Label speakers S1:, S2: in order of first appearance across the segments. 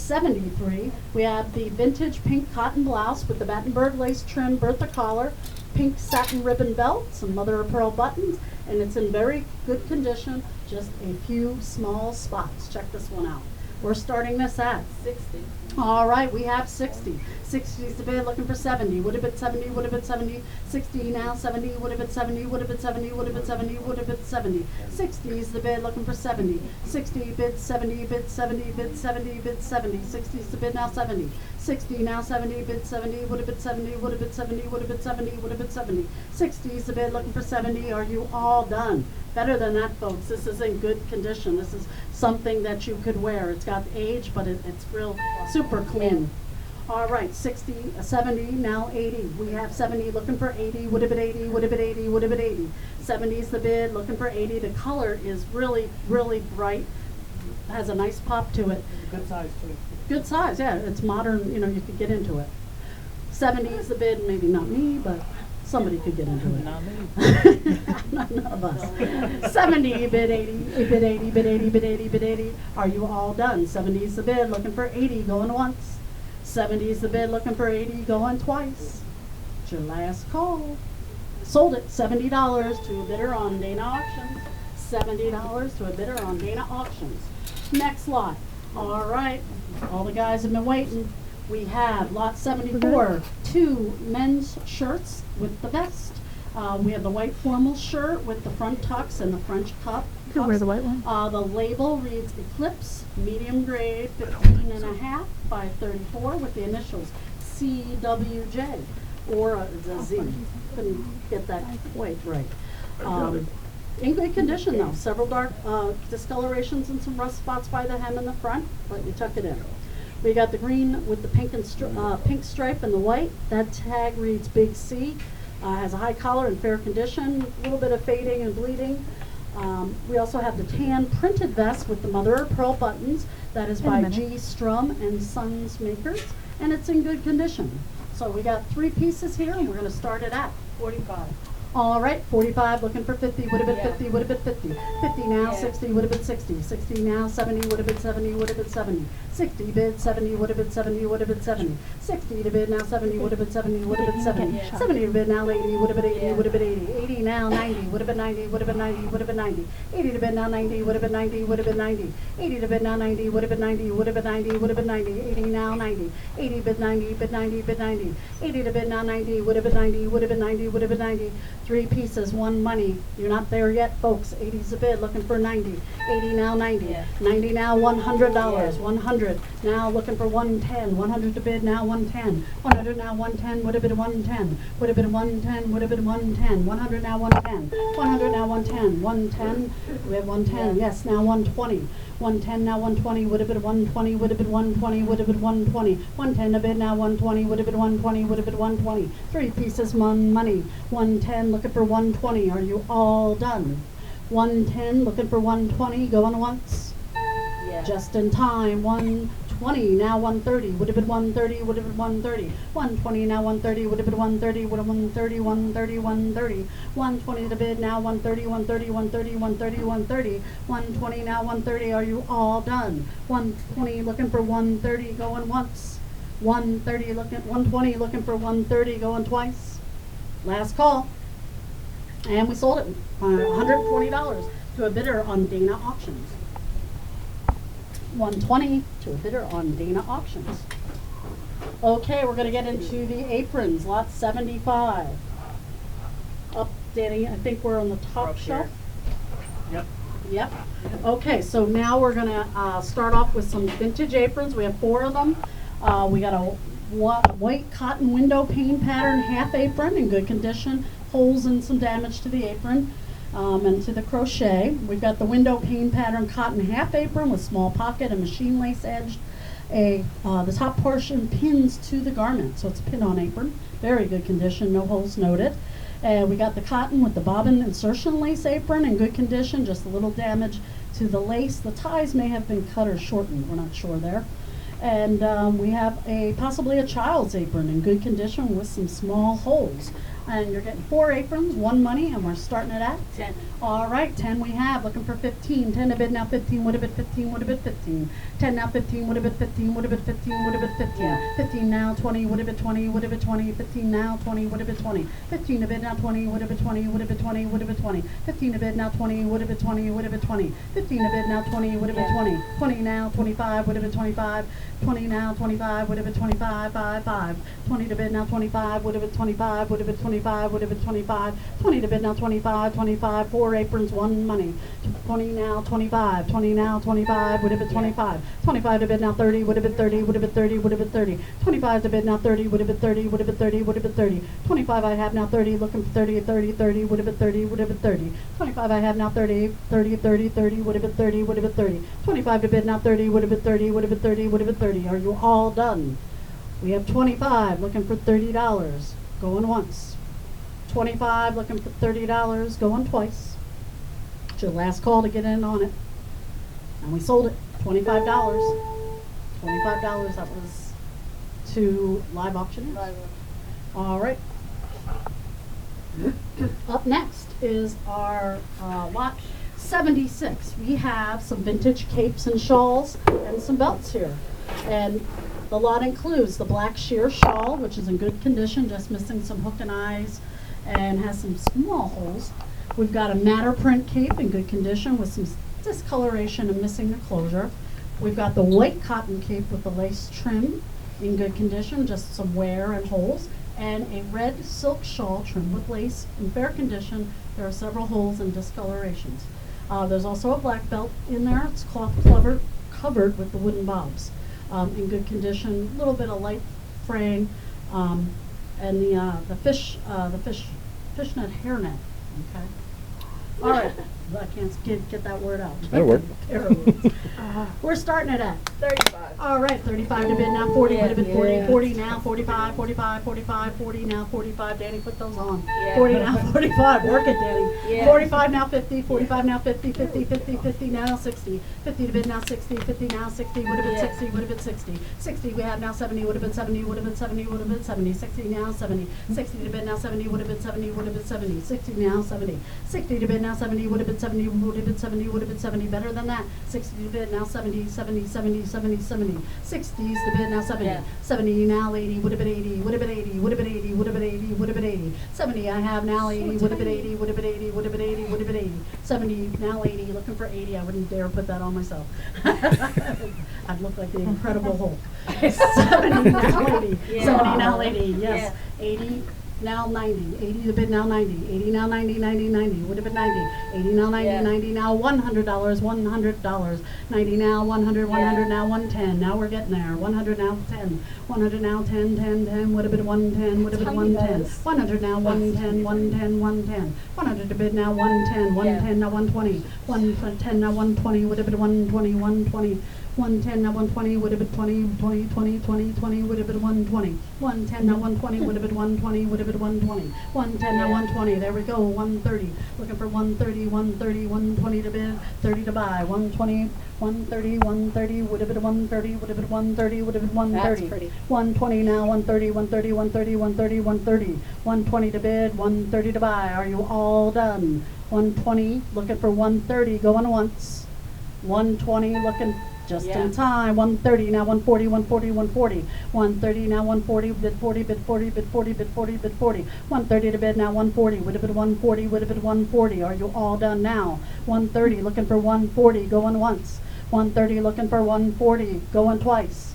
S1: $73. We have the vintage pink cotton blouse with the Battenberg lace trim Bertha collar, pink satin ribbon belt, some mother of pearl buttons, and it's in very good condition, just a few small spots. Check this one out. We're starting this at
S2: 60.
S1: All right, we have 60. 60 is the bid, looking for 70. Would have been 70, would have been 70. 60 now, 70, would have been 70, would have been 70, would have been 70, would have been 70. 60 is the bid, looking for 70. 60, bid 70, bid 70, bid 70, bid 70. 60 is the bid, now 70. 60 now, 70, bid 70, would have been 70, would have been 70, would have been 70, would have been 70. 60 is the bid, looking for 70. Are you all done? Better than that, folks. This is in good condition. This is something that you could wear. It's got age, but it's real super clean. All right, 60, 70, now 80. We have 70, looking for 80, would have been 80, would have been 80, would have been 80. 70 is the bid, looking for 80. The color is really, really bright. Has a nice pop to it.
S3: Good size too.
S1: Good size, yeah. It's modern, you know, you could get into it. 70 is the bid, maybe not me, but somebody could get into it.
S3: Not me.
S1: None of us. 70, bid 80, bid 80, bid 80, bid 80, bid 80. Are you all done? 70 is the bid, looking for 80, going once. 70 is the bid, looking for 80, going twice. It's your last call. Sold it, $70 to a bidder on Dana Auctions. $70 to a bidder on Dana Auctions. Next lot. All right, all the guys have been waiting. We have lot 74, 2 men's shirts with the vest. We have the white formal shirt with the front tucks and the French cuff.
S4: You could wear the white one.
S1: The label reads Eclipse, medium grade, 15.5 by 34 with the initials CWJ or the Z. Couldn't get that quite right. In good condition though. Several dark discolorations and some rust spots by the hem in the front, but you tuck it in. We got the green with the pink and pink stripe and the white. That tag reads Big C. Has a high collar and fair condition. A little bit of fading and bleeding. We also have the tan printed vest with the mother of pearl buttons. That is by G. Strum and Sons Makers, and it's in good condition. So we got 3 pieces here, and we're going to start it at
S2: 45.
S1: All right, 45, looking for 50, would have been
S2: Yeah.
S1: 50, would have been 50. 50 now,
S2: Yeah.
S1: 60, would have been 60. 60 now, 70, would have been 70, would have been 70. 60 bid, 70, would have been 70, would have been 70. 60 to bid now, 70, would have been 70, would have been 70.
S2: Yeah.
S1: 70 to bid now, 80, would have been 80,
S2: Yeah.
S1: would have been 80. 80 now, 90, would have been 90, would have been 90, would have been 90. 80 to bid now, 90, would have been 90, would have been 90. 80 to bid now, 90, would have been 90, would have been 90, would have been 90. 80 now, 90. 80 bid 90, bid 90, bid 90. 80 to bid now, 90, would have been 90, would have been 90, would have been 90. 3 pieces, 1 money. You're not there yet, folks. 80's a bid, looking for 90. 80 now, 90.
S2: Yeah.
S1: 90 now, $100.
S2: Yeah.
S1: 100 now, looking for 110. 100 to bid now, 110. 100 now, 110. Would have been 110. Would have been 110. Would have been 110. 100 now, 110. 100 now, 110. 110. We have 110.
S2: Yeah.
S1: Yes, now 120. 110 now, 120. Would have been 120. Would have been 120. Would have been 120. 110 to bid now, 120. Would have been 120. Would have been 120. 3 pieces, money. 110, looking for 120. Are you all done? 110, looking for 120. Going once.
S2: Yeah.
S1: Just in time. 120 now, 130. Would have been 130. Would have been 130. 120 now, 130. Would have been 130. Would have been 130. 130. 130. 120 to bid now, 130. 130. 130. 130. 130. 120 now, 130. Are you all done? 120, looking for 130. Going once. 130 looking. 120 looking for 130. Going twice. Last call. And we sold it $120 to a bidder on Dana Auctions. 120 to a bidder on Dana Auctions. Okay, we're going to get into the aprons, lot 75. Updating, I think we're on the top
S3: Up
S1: shelf.
S3: here. Yep.
S1: Yep. Okay, so now we're going to start off with some vintage aprons. We have 4 of them. We got a white cotton window pane pattern half apron in good condition. Holes and some damage to the apron and to the crochet. We've got the window pane pattern cotton half apron with small pocket and machine lace edged. The top portion pins to the garment, so it's a pin-on apron. Very good condition, no holes noted. We got the cotton with the bobbin insertion lace apron in good condition, just a little damage to the lace. The ties may have been cut or shortened, we're not sure there. And we have possibly a child's apron in good condition with some small holes. And you're getting 4 aprons, 1 money, and we're starting it at
S2: 10.
S1: All right, 10 we have, looking for 15. 10 to bid now, 15, would have been 15, would have been 15. 10 now, 15, would have been 15, would have been 15, would have been 15.
S2: Yeah.
S1: 15 now, 20, would have been 20, would have been 20. 15 now, 20, would have been 20. 15 to bid now, 20, would have been 20, would have been 20, would have been 20. 15 to bid now, 20, would have been 20, would have been 20. 15 to bid now, 20, would have been 20. 20 now, 25, would have been 25. 20 now, 25, would have been 25, 5, 5. 20 to bid now, 25, would have been 25, would have been 25, would have been 25. 20 to bid now, 25, 25, 4 aprons, 1 money. 20 now, 25, 20 now, 25, would have been 25. 25 to bid now, 30, would have been 30, would have been 30, would have been 30. 25 to bid now, 30, would have been 30, would have been 30, would have been 30. 25 I have now 30, looking for 30, 30, 30, would have been 30, would have been 30. 25 I have now 30, 30, 30, 30, would have been 30, would have been 30. 25 to bid now 30, would have been 30, would have been 30, would have been 30. Are you all done? We have 25, looking for $30, going once. 25, looking for $30, going twice. It's your last call to get in on it. And we sold it, $25. $25, that was to live auctioneers. All right. Up next is our lot 76. We have some vintage capes and shawls and some belts here. And the lot includes the black sheer shawl, which is in good condition, just missing some hook and eyes and has some small holes. We've got a matter print cape in good condition with some discoloration and missing the closure. We've got the white cotton cape with the lace trim in good condition, just some wear and holes, and a red silk shawl trimmed with lace in fair condition. There are several holes and discolorations. There's also a black belt in there. It's cloth covered with the wooden bobs. In good condition, a little bit of light fraying, and the fishnet hairnet. Okay. All right. I can't get that word out.
S4: That'll work.
S1: We're starting it at
S2: 35.
S1: all right, 35 to bid now, 40 would have been 40,
S2: Yeah.
S1: 40 now, 45, 45, 45, 40 now, 45. Danny, put those on.
S2: Yeah.
S1: 40 now, 45. Work it, Danny.
S2: Yeah.
S1: 45 now, 50, 45 now, 50, 50, 50, 50 now, 60. 50 to bid now, 60, 50 now, 60, would have been
S2: Yeah.
S1: 60, would have been 60. 60 we have now, 70, would have been 70, would have been 70, would have been 70. 60 now, 70. 60 to bid now, 70, would have been 70, would have been 70. 60 now, 70. 60 to bid now, 70, would have been 70, would have been 70, would have been 70. Better than that. 60 to bid now, 70, 70, 70, 70, 70. 60s to bid now, 70.
S2: Yeah.
S1: 70 now, 80, would have been 80, would have been 80, would have been 80, would have been 80, would have been 80. 70 I have now, 80, would have been 80, would have been 80, would have been 80, would have been 80. 70 now, 80, looking for 80. I wouldn't dare put that on myself. I'd look like the Incredible Hulk. 70 now, 80.
S2: Yeah.
S1: 70 now, 80, yes.
S2: Yeah.
S1: 80 now, 90. 80 to bid now, 90. 80 now, 90, 90, 90. Would have been 90. 80 now, 90,
S2: Yeah.
S1: 90 now, $100, $100. 90 now, 100, 100 now, 110. Now we're getting there. 100 now, 10. 100 now, 10, 10, 10. Would have been 110, would have been
S2: Tiny
S1: 110.
S2: does.
S1: 100 now, 110, 110, 110. 100 to bid now, 110. 110 now, 120. 110 now, 120. Would have been 120, 120. 110 now, 120, would have been 20, 20, 20, 20, 20, would have been 120. 110 now, 120, would have been 120, would have been 120. 110 now, 120, there we go, 130. Looking for 130, 130, 120 to bid, 30 to buy. 120, 130, 130, would have been 130, would have been 130, would have been 130.
S2: That's pretty.
S1: 120 now, 130, 130, 130, 130, 130. 120 to bid, 130 to buy. Are you all done? 120, looking for 130, going once. 120, looking just
S2: Yeah.
S1: in time. 130 now, 140, 140, 140. 130 now, 140, bid 40, bid 40, bid 40, bid 40, bid 40. 130 to bid now, 140, would have been 140, would have been 140. Are you all done now? 130, looking for 140, going once. 130, looking for 140, going twice.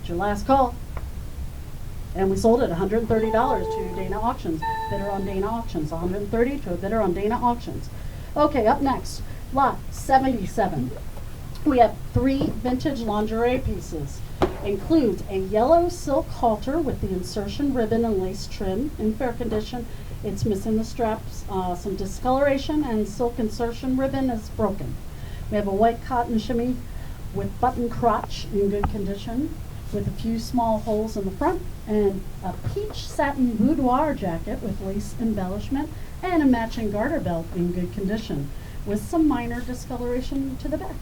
S1: It's your last call. And we sold it $130 to Dana Auctions. Bidder on Dana Auctions. 130 to a bidder on Dana Auctions. Okay, up next, lot 77. We have 3 vintage lingerie pieces. Includes a yellow silk halter with the insertion ribbon and lace trim in fair condition. It's missing the straps, some discoloration, and silk insertion ribbon is broken. We have a white cotton shimmy with button crotch in good condition, with a few small holes in the front, and a peach satin boudoir jacket with lace embellishment and a matching garter belt in good condition, with some minor discoloration to the back.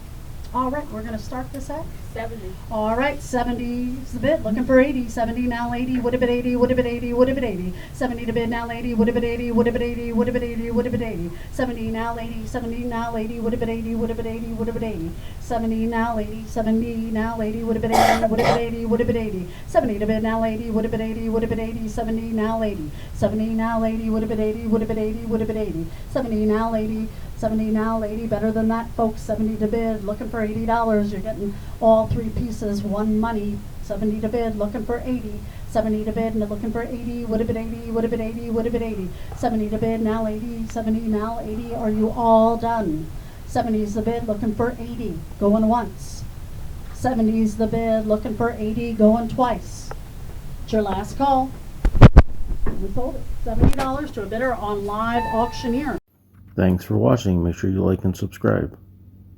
S1: All right, we're gonna start this at
S2: 70.
S1: all right, 70 is the bid, looking for 80. 70 now, 80, would have been 80, would have been 80, would have been 80. 70 to bid now, 80, would have been 80, would have been 80, would have been 80, would have been 80. 70 now, 80, 70 now, 80, would have been 80, would have been 80, would have been 80. 70 now, 80, 70 now, 80, would have been 80, would have been 80, would have been 80. 70 to bid now, 80, would have been 80, would have been 80. 70 now, 80, 70 now, 80, would have been 80, would have been 80, would have been 80. 70 now, 80. 70 now, 80, better than that, folks. 70 to bid, looking for $80. You're getting all three pieces, one money. 70 to bid, looking for 80. 70 to bid, and looking for 80, would have been 80, would have been 80, would have been 80. 70 to bid, now 80, 70 now, 80. Are you all done? 70 is the bid, looking for 80, going once. 70 is the bid, looking for 80, going twice. It's your last call. We sold it. $70 to a bidder on Live Auctioneer.
S4: Thanks for watching. Make sure you like and subscribe.